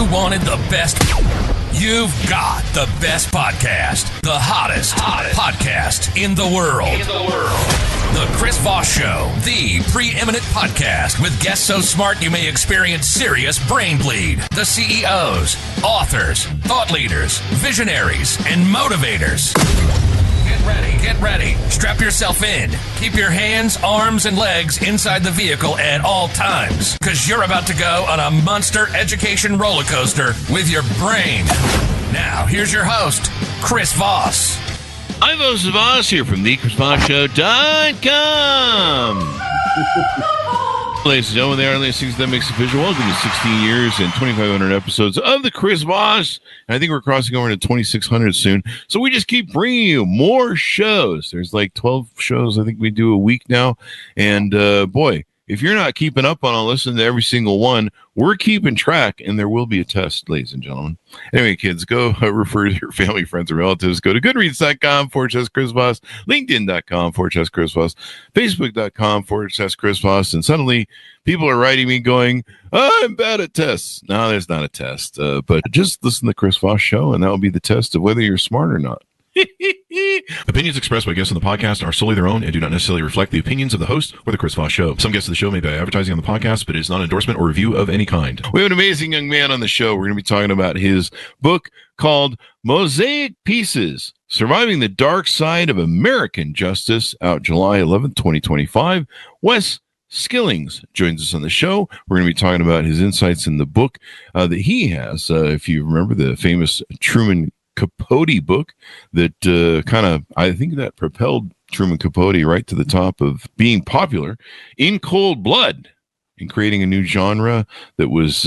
you wanted the best, you've got the best podcast. The hottest podcast in the world. The Chris Voss Show, the preeminent podcast with guests so smart you may experience serious brain bleed. The CEOs, authors, thought leaders, visionaries, and motivators. Get ready. Strap yourself in. Keep your hands, arms, and legs inside the vehicle at all times, because you're about to go on a monster education roller coaster with your brain. Now, here's your host, Chris Voss. I'm Voss here from thechrisvossshow.com. Ladies and gentlemen, there are listening to That Makes It Visual. Welcome to 16 years and 2,500 episodes of the Chris Voss. And I think we're crossing over to 2,600 soon. So we just keep bringing you more shows. There's like 12 shows I think we do a week now. And boy, if you're not keeping up on listening to every single one, we're keeping track, and there will be a test, ladies and gentlemen. Anyway, kids, go refer to your family, friends, and relatives. Go to goodreads.com/Chris Voss, linkedin.com/Chris Voss, facebook.com/Chris Voss, and suddenly people are writing me going, I'm bad at tests. No, there's not a test, but just listen to the Chris Voss Show, and that will be the test of whether you're smart or not. Opinions expressed by guests on the podcast are solely their own and do not necessarily reflect the opinions of the host or the Chris Voss Show. Some guests of the show may be advertising on the podcast, but it is not an endorsement or review of any kind. We have an amazing young man on the show. We're going to be talking about his book called MOSAIC Pieces, Surviving the Dark Side of American Justice, out July 11th, 2025. Wes Skillings joins us on the show. We're going to be talking about his insights in the book that he has. If you remember the famous Truman Capote book that I think that propelled Truman Capote right to the top of being popular in cold blood and creating a new genre that was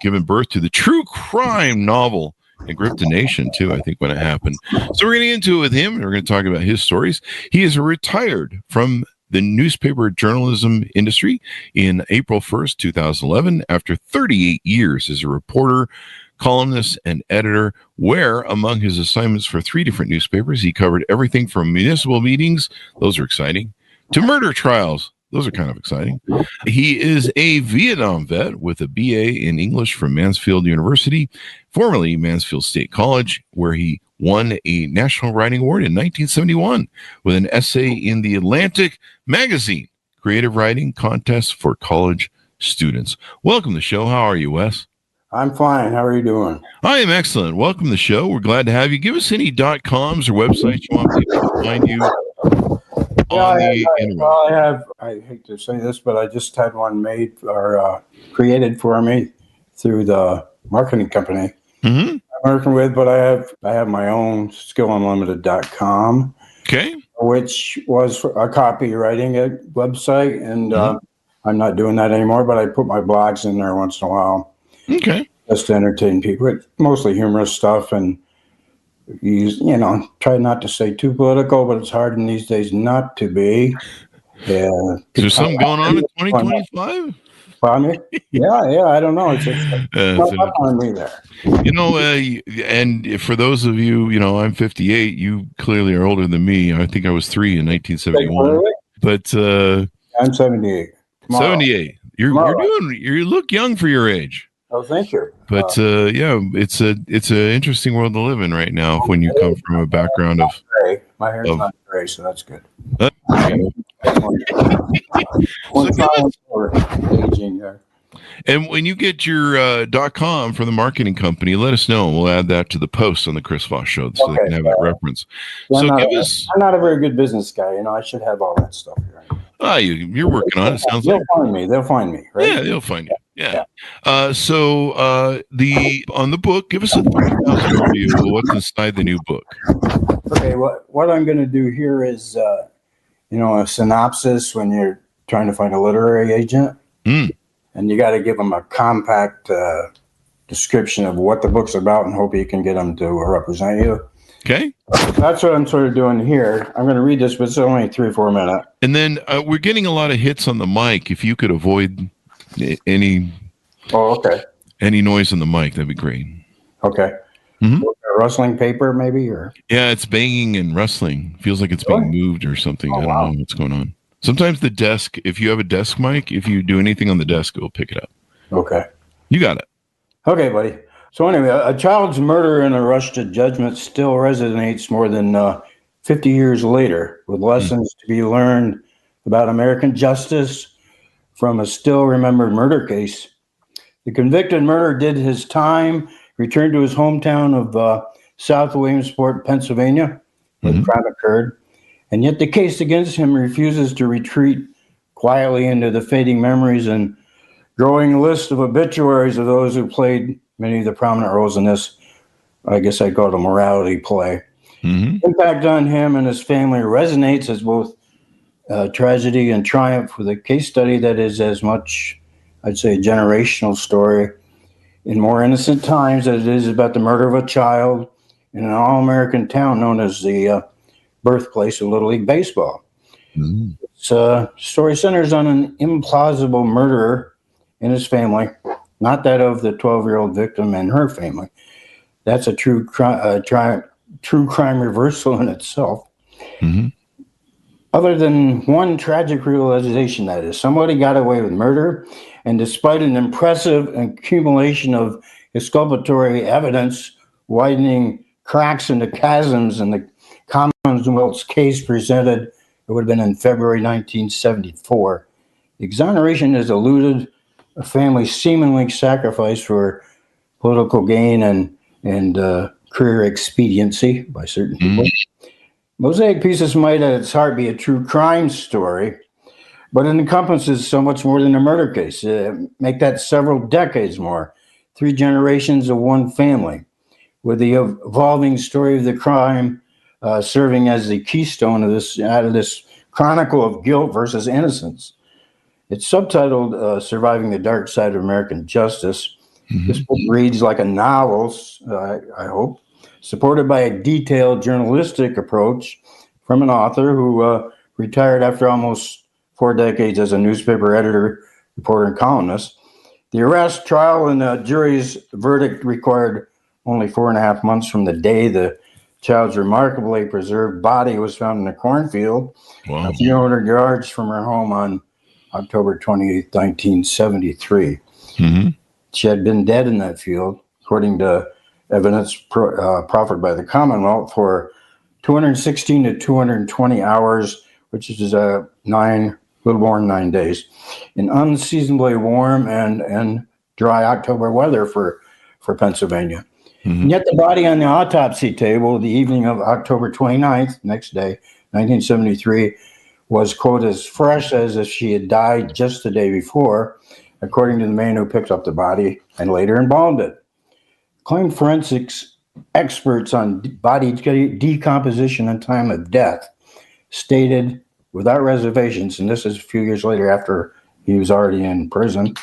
given birth to the true crime novel and gripped the nation too, I think, when it happened. So we're going to get into it with him, and we're going to talk about his stories. He is retired from the newspaper journalism industry in April 1st, 2011, after 38 years as a reporter, columnist, and editor, where among his assignments for 3 different newspapers, he covered everything from municipal meetings, those are exciting, to murder trials, those are kind of exciting. He is a Vietnam vet with a BA in English from Mansfield University, formerly Mansfield State College, where he won a National Writing Award in 1971 with an essay in the Atlantic magazine, Creative Writing Contest for College Students. Welcome to the show. How are you, Wes? I'm fine. How are you doing? I am excellent. Welcome to the show. We're glad to have you. Give us any .coms or websites you want people to find you on the internet. Well, I hate to say this, but I just had one made or created for me through the marketing company I'm working with, but I have my own skillunlimited.com, okay, which was a copywriting website, and I'm not doing that anymore, but I put my blogs in there once in a while. Okay. Just to entertain people. It's mostly humorous stuff, and try not to stay too political, but it's hard in these days not to be. Is there something going on in 2025? Yeah, I don't know. It's not up on me there. And for those of you, I'm 58. You clearly are older than me. I think I was 3 in 1971. But I'm 78. Tomorrow. 78. You look young for your age. Oh, thank you. But it's an interesting world to live in right now when you come from a background of gray. My hair's not gray, so that's good. And when you get your .com from the marketing company, let us know, and we'll add that to the post on the Chris Voss Show so they can have that reference. I'm not a very good business guy. I should have all that stuff here. You're working on it. Sounds like they'll find me, right? Yeah, they'll find you. Yeah. So on the book, give us a overview of what's inside the new book. Okay, what I'm going to do here is, a synopsis when you're trying to find a literary agent, and you got to give them a compact description of what the book's about, and hope you can get them to represent you. Okay. That's what I'm sort of doing here. I'm going to read this, but it's only 3-4 minutes. And then we're getting a lot of hits on the mic. If you could avoid any noise on the mic, that'd be great. Okay. Rustling paper, maybe, or it's banging and rustling. Feels like it's being moved or something. I don't know what's going on. Sometimes the desk, if you have a desk mic, if you do anything on the desk, it will pick it up. Okay. You got it. Okay, buddy. So anyway, a child's murder and a rush to judgment still resonates more than 50 years later, with lessons to be learned about American justice from a still remembered murder case. The convicted murderer did his time, returned to his hometown of South Williamsport, Pennsylvania, where the crime occurred, and yet the case against him refuses to retreat quietly into the fading memories and growing list of obituaries of those who played many of the prominent roles in this, I guess I'd call it a morality play. Impact on him and his family resonates as both tragedy and triumph, with a case study that is as much, I'd say, a generational story in more innocent times as it is about the murder of a child in an all-American town known as the birthplace of Little League Baseball. This story centers on an implausible murderer and his family, not that of the 12-year-old victim and her family. That's a true crime reversal in itself. Other than one tragic realization, that is, somebody got away with murder, and despite an impressive accumulation of exculpatory evidence, widening cracks into chasms in the Commonwealth's case presented, it would have been in February 1974. Exoneration is eluded, a family seemingly sacrificed for political gain and career expediency by certain people. Mosaic Pieces might at its heart be a true crime story, but it encompasses so much more than a murder case. Make that several decades more, 3 generations of one family, with the evolving story of the crime serving as the keystone of this chronicle of guilt versus innocence. It's subtitled Surviving the Dark Side of American Justice. This book reads like a novel, I hope, supported by a detailed journalistic approach from an author who retired after almost 4 decades as a newspaper editor, reporter, and columnist. The arrest, trial, and the jury's verdict required only 4.5 months from the day the child's remarkably preserved body was found in a cornfield a few hundred yards from her home on October 28, 1973. She had been dead in that field, according to evidence proffered by the Commonwealth, for 216 to 220 hours, which is a little more than 9 days, in unseasonably warm and dry October weather for Pennsylvania. And yet the body on the autopsy table the evening of October 29th, next day, 1973, was, quote, as fresh as if she had died just the day before, according to the man who picked up the body and later embalmed it. Claimed forensics experts on body decomposition and time of death stated without reservations, and this is a few years later after he was already in prison,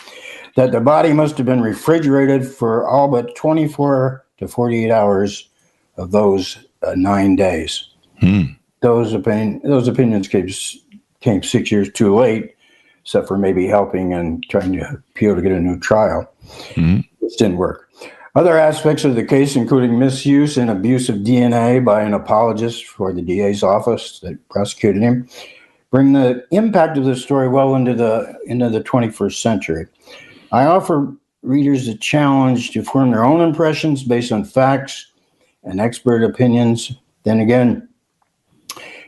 that the body must have been refrigerated for all but 24 to 48 hours of those 9 days. Those opinions came 6 years too late, except for maybe helping and trying to appeal to get a new trial. This didn't work. Other aspects of the case, including misuse and abuse of DNA by an apologist for the DA's office that prosecuted him, bring the impact of the story well into the 21st century. I offer readers a challenge to form their own impressions based on facts and expert opinions. Then again,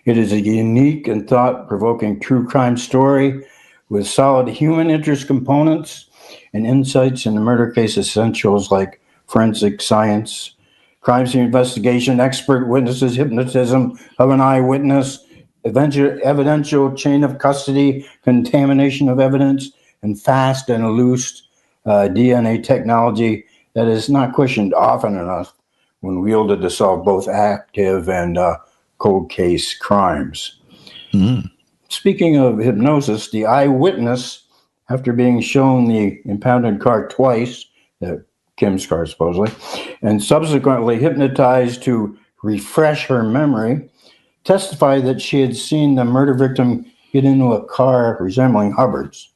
it is a unique and thought-provoking true crime story with solid human interest components and insights into murder case essentials like forensic science, crime scene investigation, expert witnesses, hypnotism of an eyewitness, evidential chain of custody, contamination of evidence, and fast and loose DNA technology that is not questioned often enough when wielded to solve both active and cold case crimes. Speaking of hypnosis, the eyewitness, after being shown the impounded car twice, Kim's car supposedly, and subsequently hypnotized to refresh her memory, testified that she had seen the murder victim get into a car resembling Hubbard's.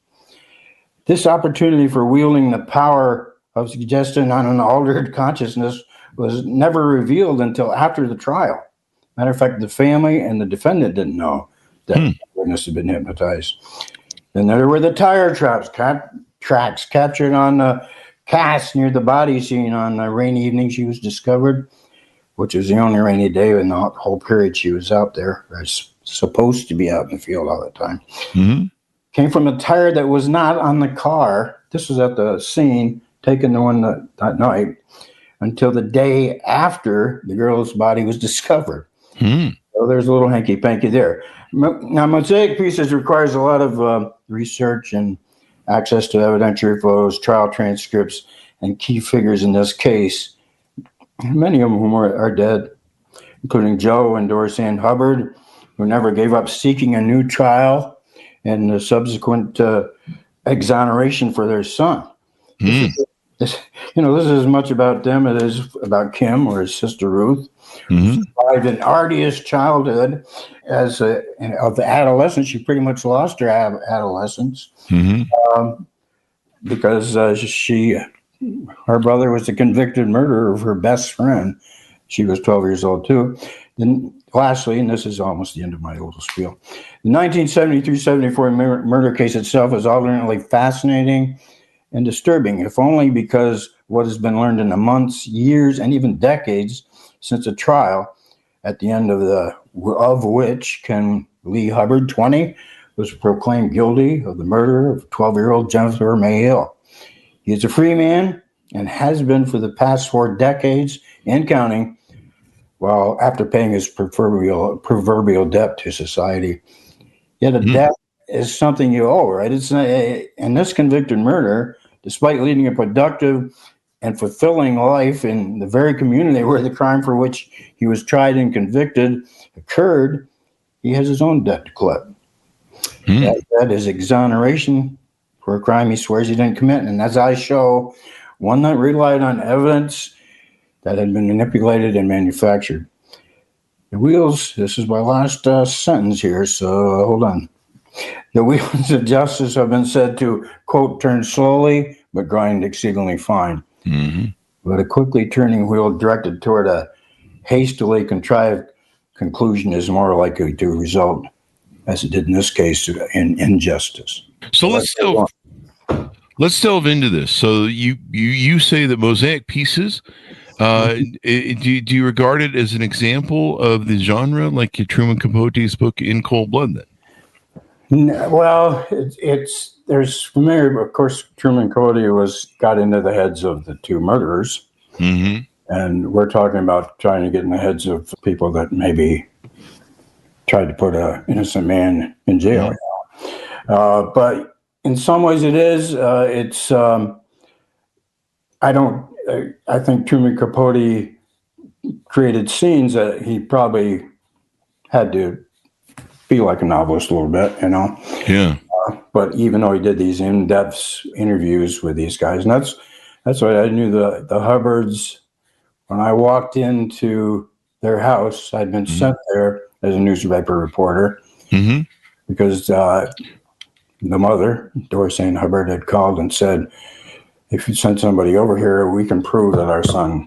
This opportunity for wielding the power of suggestion on an altered consciousness was never revealed until after the trial. Matter of fact, the family and the defendant didn't know that the witness had been hypnotized. Then there were the tire tracks captured on cast near the body scene on a rainy evening she was discovered, which was the only rainy day in the whole period she was out there. Or supposed to be out in the field all the time. Mm-hmm. Came from a tire that was not on the car. This was at the scene, taken the one that night, until the day after the girl's body was discovered. Mm-hmm. So there's a little hanky-panky there. Now, mosaic pieces requires a lot of research and access to evidentiary photos, trial transcripts, and key figures in this case. Many of whom are dead, including Joe and Doris Ann Hubbard, who never gave up seeking a new trial and the subsequent exoneration for their son. This is as much about them as it is about Kim or his sister Ruth, who survived an arduous childhood. As of the adolescence, she pretty much lost her adolescence because her brother was the convicted murderer of her best friend. She was 12 years old too. Then lastly, and this is almost the end of my little spiel, the 1973-74 murder case itself is alternately fascinating and disturbing, if only because what has been learned in the months, years, and even decades since a trial, at the end of which Ken Lee Hubbard, 20, was proclaimed guilty of the murder of 12-year-old Jennifer May Hill. He is a free man and has been for the past 4 decades and counting, while after paying his proverbial debt to society. Yet a debt is something you owe, right? It's not, and this convicted murder, despite leading a productive and fulfilling life in the very community where the crime for which he was tried and convicted occurred, he has his own debt to collect. That is exoneration for a crime he swears he didn't commit. And as I show, one that relied on evidence that had been manipulated and manufactured. The wheels, this is my last sentence here, so hold on. The wheels of justice have been said to, quote, turn slowly, but grind exceedingly fine. But a quickly turning wheel directed toward a hastily contrived conclusion is more likely to result, as it did in this case, in injustice. So let's delve into this. So you say that mosaic pieces, do you regard it as an example of the genre, like Truman Capote's book In Cold Blood then? Well, there's familiar, of course, Truman Capote got into the heads of the 2 murderers. And we're talking about trying to get in the heads of people that maybe tried to put an innocent man in jail. But in some ways it is. I think Truman Capote created scenes that he probably had to be like a novelist a little bit, Yeah. But even though he did these in-depth interviews with these guys, and that's why I knew the Hubbards. When I walked into their house, I'd been sent there as a newspaper reporter because the mother, Doris Ann Hubbard, had called and said, if you send somebody over here, we can prove that our son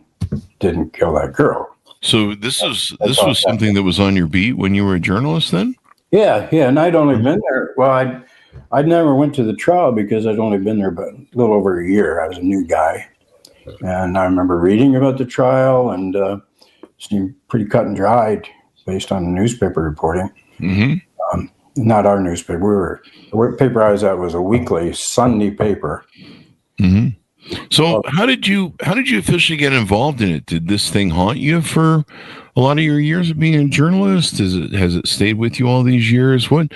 didn't kill that girl. So this was something that was on your beat when you were a journalist then? Yeah, and I'd only been there. Well, I'd never went to the trial because I'd only been there but a little over a year. I was a new guy. And I remember reading about the trial, and it seemed pretty cut and dried based on the newspaper reporting. Not our newspaper. The paper I was at was a weekly Sunday paper. So how did you officially get involved in it? Did this thing haunt you for a lot of your years of being a journalist? Has it stayed with you all these years? What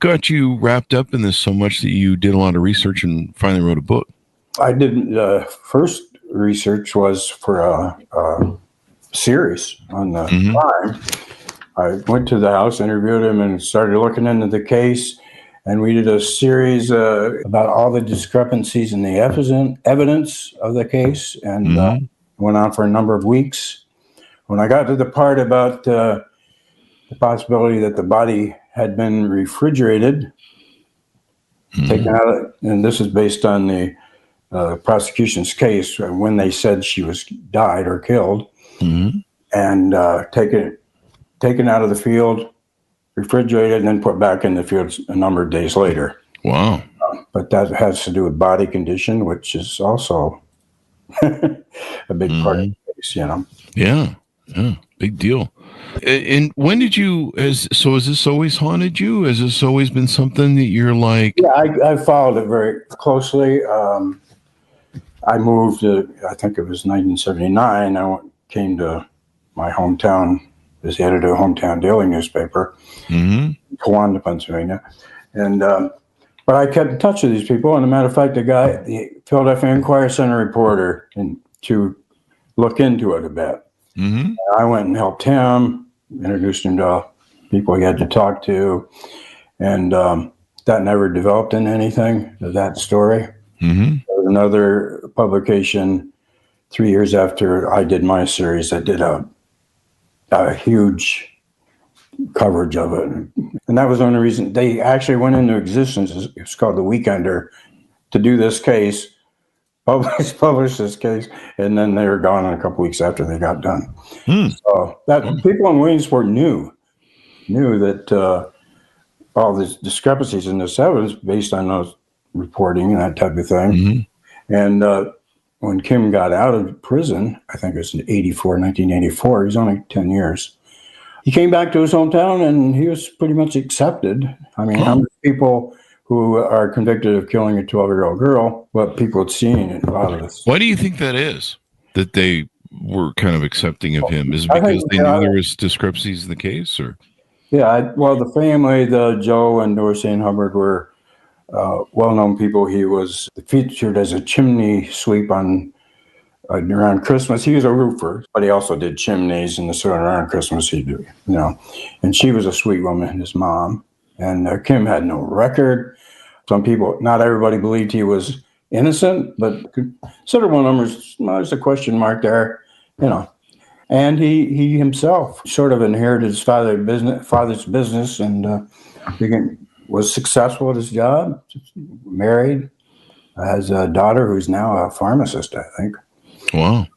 got you wrapped up in this so much that you did a lot of research and finally wrote a book? I did. First research was for a series on the crime. I went to the house, interviewed him, and started looking into the case. And we did a series about all the discrepancies in the evidence of the case, and went on for a number of weeks. When I got to the part about the possibility that the body had been refrigerated, taken out, and this is based on the prosecution's case when they said she was died or killed, and taken out of the field, refrigerated, and then put back in the field a number of days later. Wow. But that has to do with body condition, which is also a big part of the case, Yeah. Big deal. And when did you, has this always haunted you? Has this always been something that you're like? Yeah, I followed it very closely. I moved, I think it was 1979. Came to my hometown as the editor of Hometown Daily newspaper, Towanda, Pennsylvania. And, but I kept in touch with these people. And as a matter of fact, the Philadelphia Inquirer sent a reporter to look into it a bit. I went and helped him, introduced him to people he had to talk to. And that never developed into anything, that story. There was another publication 3 years after I did my series that did a huge coverage of it. And that was the only reason they actually went into existence. It's called The Weekender, to do this case, publish this case, and then they were gone in a couple weeks after they got done. So that people in Williamsport knew that all the discrepancies in this evidence based on those reporting and that type of thing. And when Kim got out of prison, I think it was in 1984, he was only 10 years. He came back to his hometown and he was pretty much accepted. I mean, how many people who are convicted of killing a 12-year-old girl, what people had seen in a lot of this. Why do you think that is? That they were kind of accepting of him? Is it because they knew there was discrepancies in the case, or? Yeah, well, the family, Joe and Dorsey and Hubbard were well-known people. He was featured as a chimney sweep on around Christmas. He was a roofer, but he also did chimneys, and so around Christmas he did, And she was a sweet woman, his mom. And Kim had no record. Some people, not everybody believed he was innocent, but considerable numbers, there's a question mark there, And he himself sort of inherited his father's business, and was successful at his job, married, has a daughter who's now a pharmacist, I think. Wow.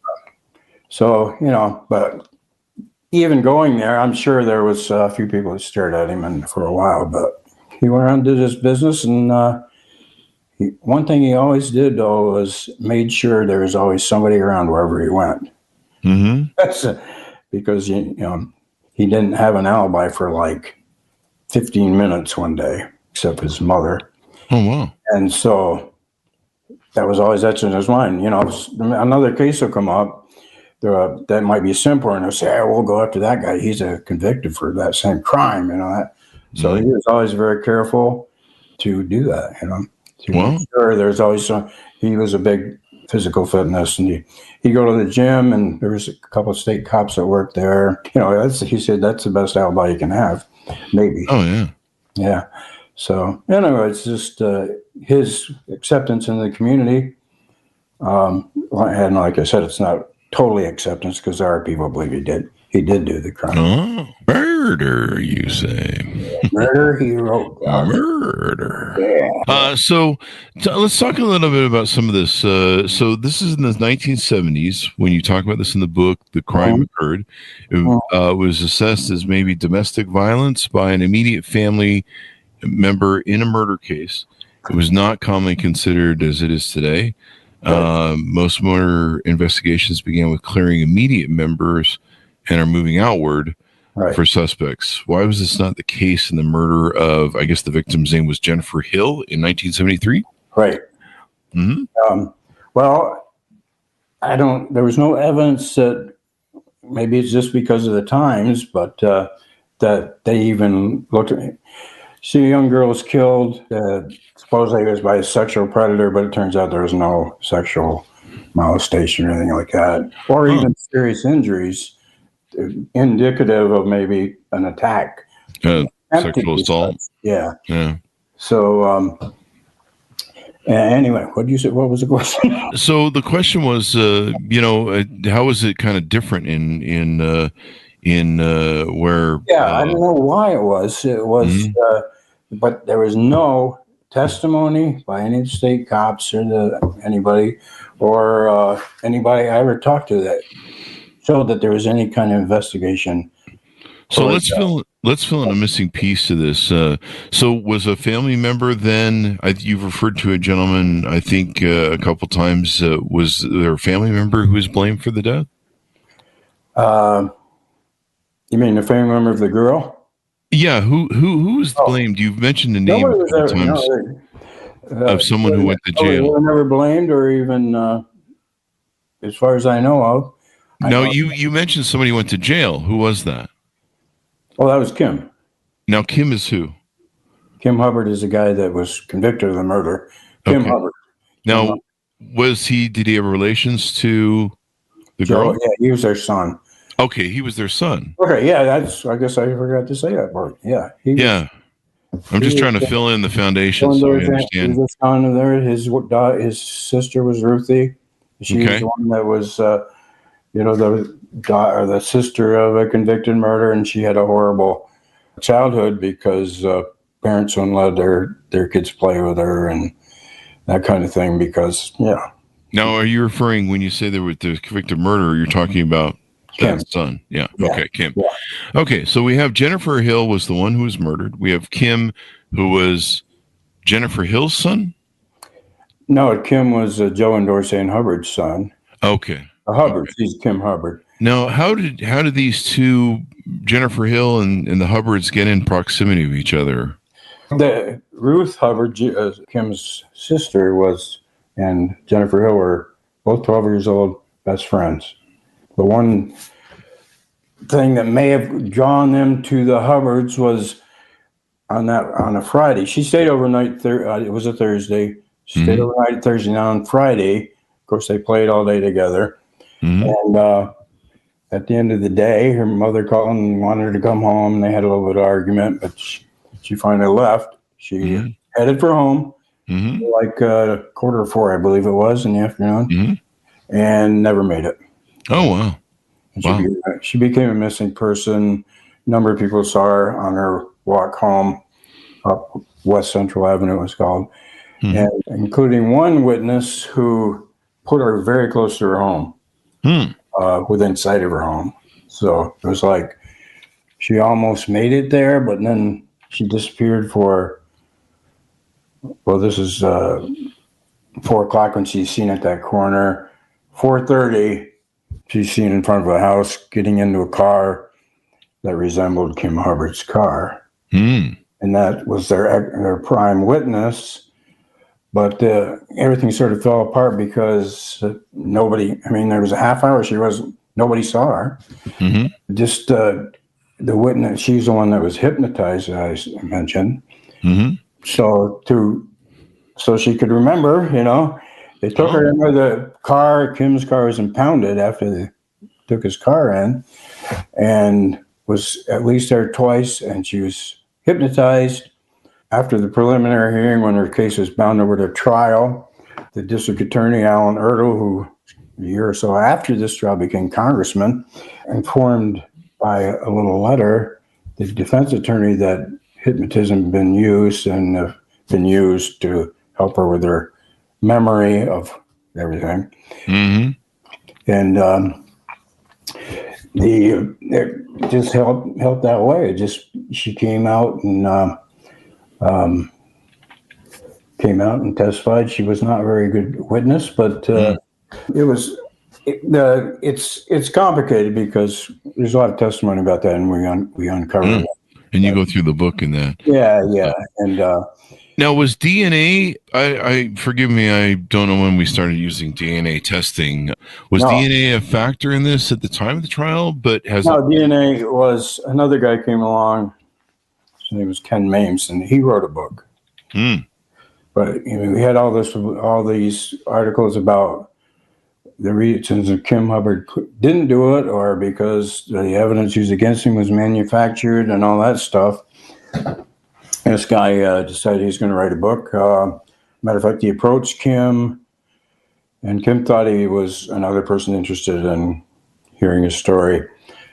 So, but even going there, I'm sure there was a few people that stared at him for a while, but he went around and did his business. And one thing he always did, though, was made sure there was always somebody around wherever he went. Because, he didn't have an alibi for like 15 minutes one day, except his mother. Oh, wow. And so that was always etched in his mind. Another case will come up that might be simpler, and they'll say, we'll go after that guy. He's convicted for that same crime, So he was always very careful to do that, To make sure there's always he was a big physical fitness, and he'd go to the gym, and there was a couple of state cops that worked there. He said that's the best alibi you can have, maybe. Oh, yeah. Yeah. So anyway, it's just his acceptance in the community. And like I said, it's not totally acceptance because there are people who believe he did do the crime. Oh, murder, you say? Murder, he wrote. Murder. Yeah. So let's talk a little bit about some of this. So this is in the 1970s when you talk about this in the book. The crime occurred. It was assessed as maybe domestic violence by an immediate family member in a murder case. It was not commonly considered as it is today. Most murder investigations began with clearing immediate members and are moving outward for suspects. Why was this not the case in the murder of, I guess the victim's name was Jennifer Hill in 1973? Right. Well, there was no evidence that, maybe it's just because of the times, but that they even looked at me. See, a young girl was killed. Supposedly it was by a sexual predator, but it turns out there was no sexual molestation or anything like that, or even serious injuries indicative of maybe an attack. Sexual assault. Yeah. So, anyway, what did you say? What was the question? So the question was, how was it kind of different in where? Yeah, I don't know why it was. It was, but there was no testimony by any state cops or anybody I ever talked to that showed that there was any kind of investigation So let's fill in a missing piece to this. So was a family member then? You've referred to a gentleman, I think, a couple times. Was there a family member who was blamed for the death? You mean the family member of the girl? Yeah. Who was blamed? You've mentioned the name a couple times of someone who went to jail. They were never blamed, or even as far as I know of. No, you mentioned somebody went to jail. Who was that? Well, that was Kim. Now, Kim is who? Kim Hubbard is the guy that was convicted of the murder. Kim Hubbard. Now, did he have relations to the girl? Yeah, he was their son. Okay, he was their son. Okay, yeah, I guess I forgot to say that part. Yeah. I'm just trying to fill in the foundation so I understand. He was the son of there. His sister was Ruthie. She was the one that was, the sister of a convicted murderer, and she had a horrible childhood because parents wouldn't let their kids play with her and that kind of thing. Because Now, are you referring when you say there was the convicted murderer? You're talking about Kim's son? Yeah. Okay, Kim. Yeah. Okay, so we have Jennifer Hill was the one who was murdered. We have Kim, who was Jennifer Hill's son. No, Kim was Joe and Dorsey Hubbard's son. Okay. Hubbard. He's Kim Hubbard. Now, how did these two, Jennifer Hill and the Hubbards, get in proximity of each other? Ruth Hubbard, Kim's sister, and Jennifer Hill were both 12 years old, best friends. The one thing that may have drawn them to the Hubbards was on a Friday. She stayed overnight. It was a Thursday. She stayed overnight Thursday. Now on Friday, of course, they played all day together. And at the end of the day, her mother called and wanted her to come home. They had a little bit of argument, but she finally left. She headed for home, like 3:45, I believe it was, in the afternoon, and never made it. Oh, wow. She became a missing person. A number of people saw her on her walk home up West Central Avenue, it was called, and including one witness who put her very close to her home. Within sight of her home. So it was like she almost made it there, but then she disappeared this is 4 o'clock when she's seen at that corner. 4:30, she's seen in front of a house getting into a car that resembled Kim Hubbard's car. And that was their prime witness. But everything sort of fell apart because there was a half hour nobody saw her. Just the witness, she's the one that was hypnotized, as I mentioned. So she could remember, they took her into the car. Kim's car was impounded after they took his car in, and was at least there twice, and she was hypnotized. After the preliminary hearing, when her case was bound over to trial, the district attorney, Alan Ertl, who a year or so after this trial became congressman, informed by a little letter the defense attorney that hypnotism had been used to help her with her memory of everything. And it just helped that way. She came out and testified. She was not a very good witness, but it's complicated because there's a lot of testimony about that, and we uncovered it. And you go through the book in that. Yeah. And now, was DNA? I forgive me, I don't know when we started using DNA testing. Was DNA a factor in this at the time of the trial? DNA was another guy came along. His name was Ken Mames, and he wrote a book. But we had all these articles about the reasons that Kim Hubbard didn't do it, or because the evidence used against him was manufactured and all that stuff. This guy decided he's going to write a book. Matter of fact, he approached Kim, and Kim thought he was another person interested in hearing his story.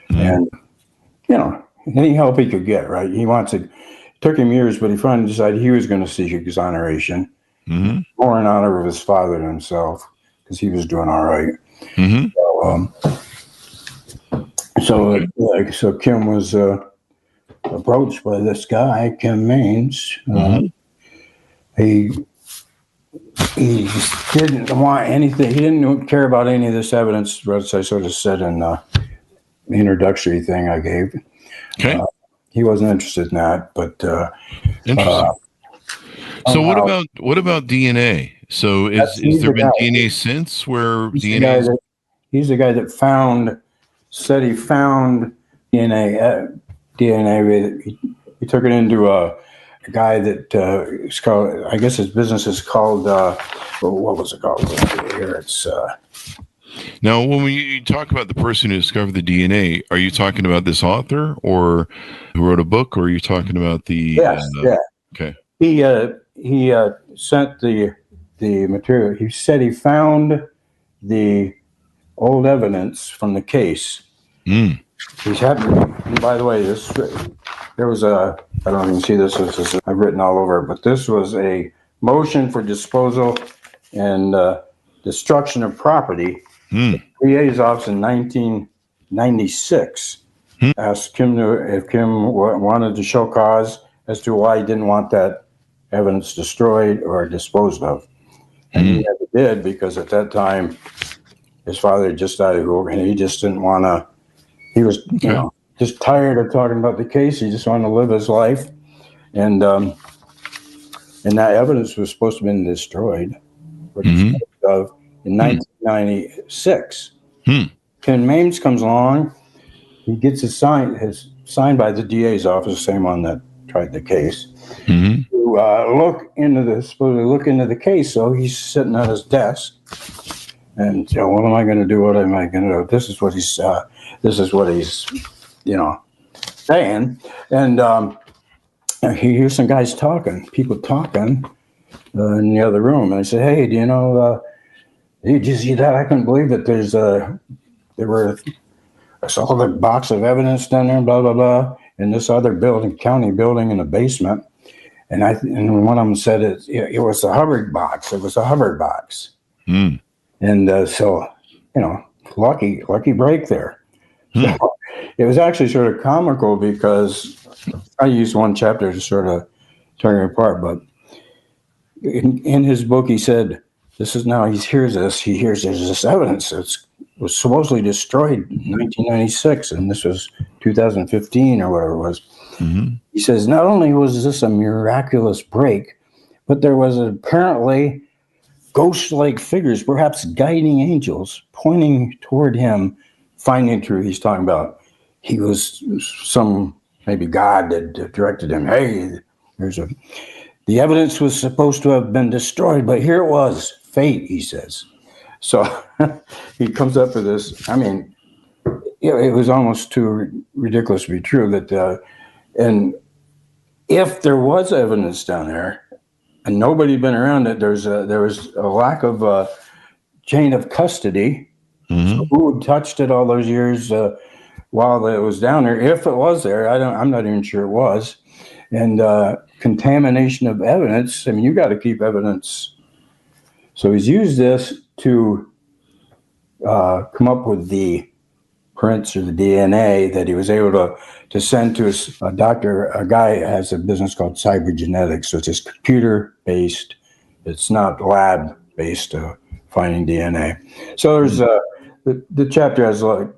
And, any help he could get, right? It took him years, but he finally decided he was going to seek exoneration, more in honor of his father than himself, because he was doing all right. So Kim was approached by this guy, Kim Maines. He didn't want anything. He didn't care about any of this evidence, as I sort of said in the introductory thing I gave. Okay. He wasn't interested in that, but Interesting. So what about DNA? So is there been DNA since where DNA? He's the guy that said he found DNA. He took it into a guy that is called. I guess his business is called. What was it called? Here it's. Now, when you talk about the person who discovered the DNA, are you talking about this author or who wrote a book, or are you talking about the? Yes. Yeah. Okay. He sent the material. He said he found the old evidence from the case. He's and by the way, there was I don't even see this. I've written all over it, but this was a motion for disposal and destruction of property. The DA's office in 1996 asked Kim if Kim wanted to show cause as to why he didn't want that evidence destroyed or disposed of. And he never did, because at that time his father just died, and he just didn't want to. He was, just tired of talking about the case. He just wanted to live his life, and that evidence was supposed to have been destroyed in 1996. Ken Maines comes along. He gets his signed by the DA's office, the same one that tried the case. To look into the case. So he's sitting at his desk, and what am I going to do? What am I going to do? This is what he's saying, and he hears some guys people talking in the other room, and I said, "Hey, do you know? Did you see that? I couldn't believe that I saw the box of evidence down there, blah blah blah, in this other county building in the basement." And one of them said it was a Hubbard box. It was a Hubbard box. And so, lucky break there. So it was actually sort of comical, because I used one chapter to sort of turn it apart. But in his book, he said, he hears there's this evidence that was supposedly destroyed in 1996, and this was 2015 or whatever it was. He says, not only was this a miraculous break, but there was apparently ghost-like figures, perhaps guiding angels, pointing toward him, finding truth. He's talking about he was maybe God that directed him. Hey, the evidence was supposed to have been destroyed, but here it was, fate, he says. So he comes up with this. I mean, it was almost too ridiculous to be true that. And if there was evidence down there and nobody had been around it, there was a lack of chain of custody. So who had touched it all those years while it was down there? If it was there, I'm not even sure it was. And contamination of evidence. I mean, you got to keep evidence. So he's used this to come up with the prints or the DNA that he was able to send to a doctor. A guy has a business called cybergenetics, which is computer-based. It's not lab-based finding DNA. So there's the chapter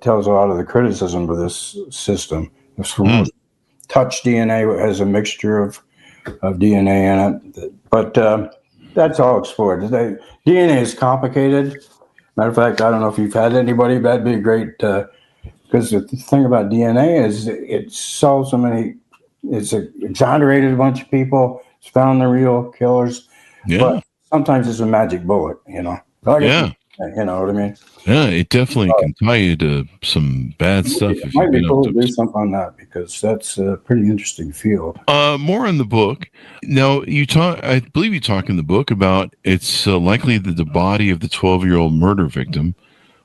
tells a lot of the criticism of this system. Touch DNA has a mixture of DNA in it, but that's all explored. DNA is complicated. Matter of fact, I don't know if you've had anybody. That'd be great. Because the thing about DNA is it solves so many. It's exonerated a bunch of people. It's found the real killers. Yeah. But sometimes it's a magic bullet, Yeah. You know what I mean? Yeah, it definitely can tie you to some bad stuff. It might be cool to do something on that, because that's a pretty interesting field. More in the book. Now, I believe you talk in the book about it's likely that the body of the 12-year-old murder victim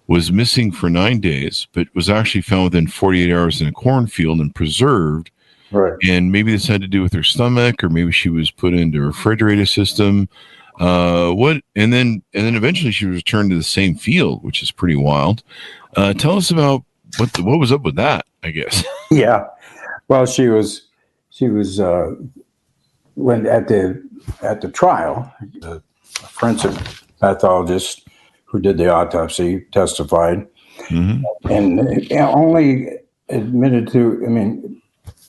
was missing for 9 days, but was actually found within 48 hours in a cornfield and preserved. Right. And maybe this had to do with her stomach, or maybe she was put into a refrigerator system. And then eventually she was returned to the same field, which is pretty wild. Tell us about what was up with that, I guess. Yeah. Well, she was she was when at the trial, the forensic pathologist who did the autopsy testified, and only admitted to. I mean,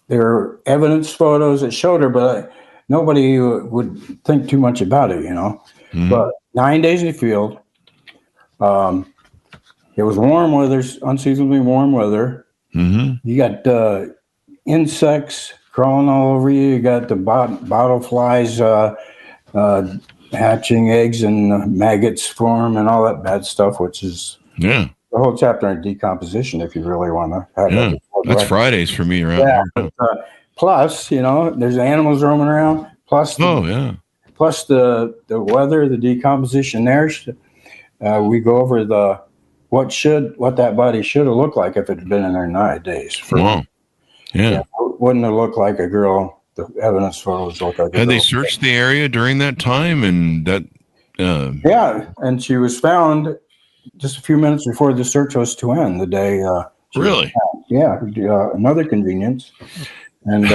there are evidence photos that showed her, but nobody would think too much about it, But 9 days in the field. It was warm weather, unseasonably warm weather. You got insects crawling all over you. You got the bottle flies hatching eggs and maggots form and all that bad stuff, which is the whole chapter on decomposition if you really want to have it. That's Fridays for me around here. Plus, there's animals roaming around. Plus, plus the weather, the decomposition there. We go over what that body should have looked like if it had been in there 9 days. Wouldn't have looked like a girl. The evidence photos look like. Had they searched the area during that time, and that? And she was found just a few minutes before the search was to end. The day. Really? Another convenience, and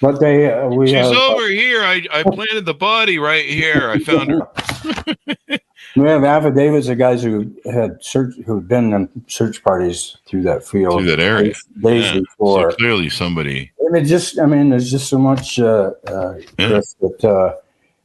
but she's over here. I planted the body right here. I found her. We have affidavits of guys who'd been in search parties through that field, through that area, days before. So clearly, somebody. There's just so much, Chris, that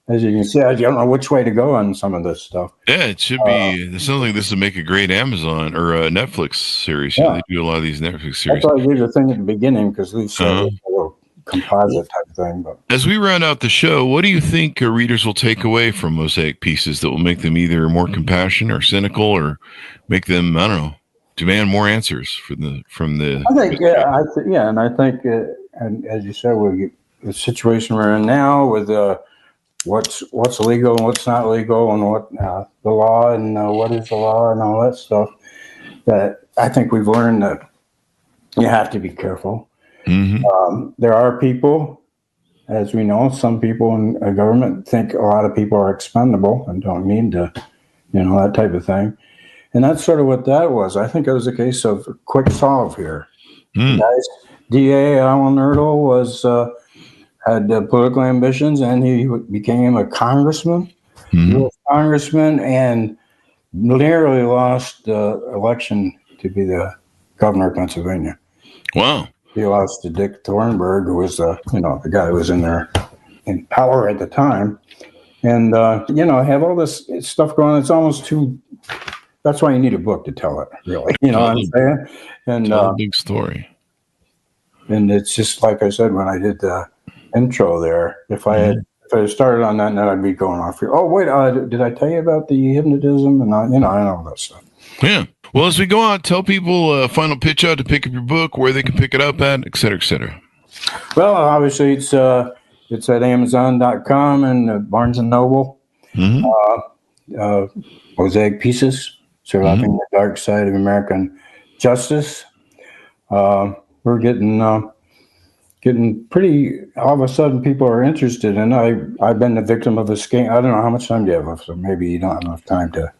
as you can see, I don't know which way to go on some of this stuff. Yeah, it should be. It sounds like this would make a great Amazon or a Netflix series. They do a lot of these Netflix series. That's why I gave the thing at the beginning because we said a little composite type thing. But as we round out the show, what do you think readers will take away from Mosaic Pieces that will make them either more compassionate or cynical, or make them, I don't know, demand more answers from the? I think, and I think, and as you said, the situation we're in now with what's legal and what's not legal, and what the law and what is the law and all that stuff. That I think we've learned that you have to be careful. There are people, as we know, some people in government think a lot of people are expendable and don't need to, that type of thing. And that's sort of what that was. I think it was a case of quick solve here. Guys, DA Alan Erdl had political ambitions, and he became a congressman, U.S. congressman, and nearly lost the election to be the governor of Pennsylvania. Wow. He lost to Dick Thornburgh, who was the guy who was in there in power at the time, and have all this stuff going on. It's almost too. That's why you need a book to tell it, really. You know what I'm saying? And tell a big story. And it's just like I said when I did the intro there. If I had started on that, then I'd be going off here. Oh wait, did I tell you about the hypnotism? And I know all that stuff. Yeah. Well, as we go out, tell people final pitch out to pick up your book, where they can pick it up at, et cetera, et cetera. Well, obviously it's at Amazon.com and Barnes & Noble. Mosaic Pieces, Surviving the Dark Side of American Justice. We're getting pretty, all of a sudden people are interested, and I've been the victim of a scam. I don't know how much time do you have left, so maybe you don't have enough time to.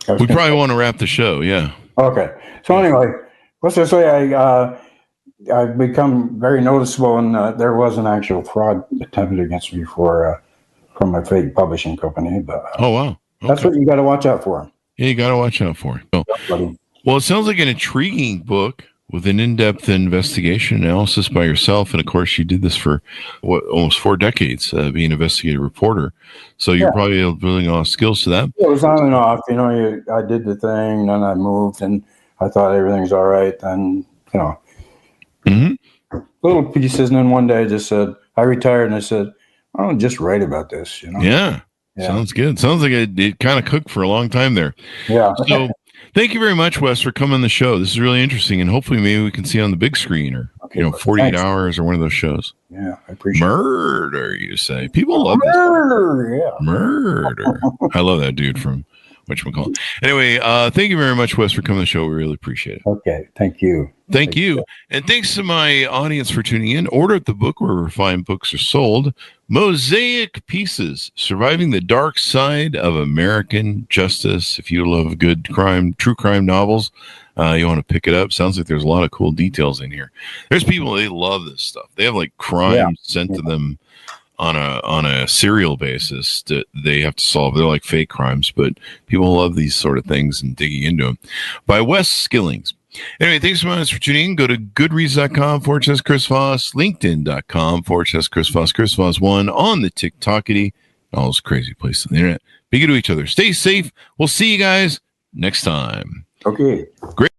We probably want to wrap the show, yeah. Okay. So anyway, let's just say I've become very noticeable, and there was an actual fraud attempted against me from a fake publishing company. But oh wow, okay. That's what you got to watch out for. Yeah, you got to watch out for. So, well, it sounds like an intriguing book with an in-depth investigation analysis by yourself, and of course, you did this for almost 4 decades, being an investigative reporter. So you're probably building a lot of skills to that. It was on and off. I did the thing, then I moved, and I thought everything's all right. Then little pieces, and then one day I just said I retired, and I said I don't just write about this. Yeah. Sounds good. Sounds like it kind of cooked for a long time there. Yeah. So thank you very much, Wes, for coming on the show. This is really interesting, and hopefully maybe we can see you on the big screen or 48 hours or one of those shows. Yeah, I appreciate Murder, you say. People love Murder, this. Murder. I love that dude from whatchamacallit. Anyway, thank you very much, Wes, for coming on the show. We really appreciate it. Okay, thank you. Thank you. And thanks to my audience for tuning in. Order at the book wherever fine books are sold. Mosaic Pieces, Surviving the Dark Side of American Justice. If you love good crime, true crime novels, you want to pick it up. Sounds like there's a lot of cool details in here. There's people, they love this stuff. They have like crime sent to them on a serial basis that they have to solve. They're like fake crimes, but people love these sort of things and digging into them. By Wes Skillings. Anyway, thanks so much for tuning in. Go to goodreads.com/Chris Voss, linkedin.com/Chris Voss, Chris Voss 1 on the TikTokity, all those crazy places on the internet. Be good to each other. Stay safe. We'll see you guys next time. Okay. Great.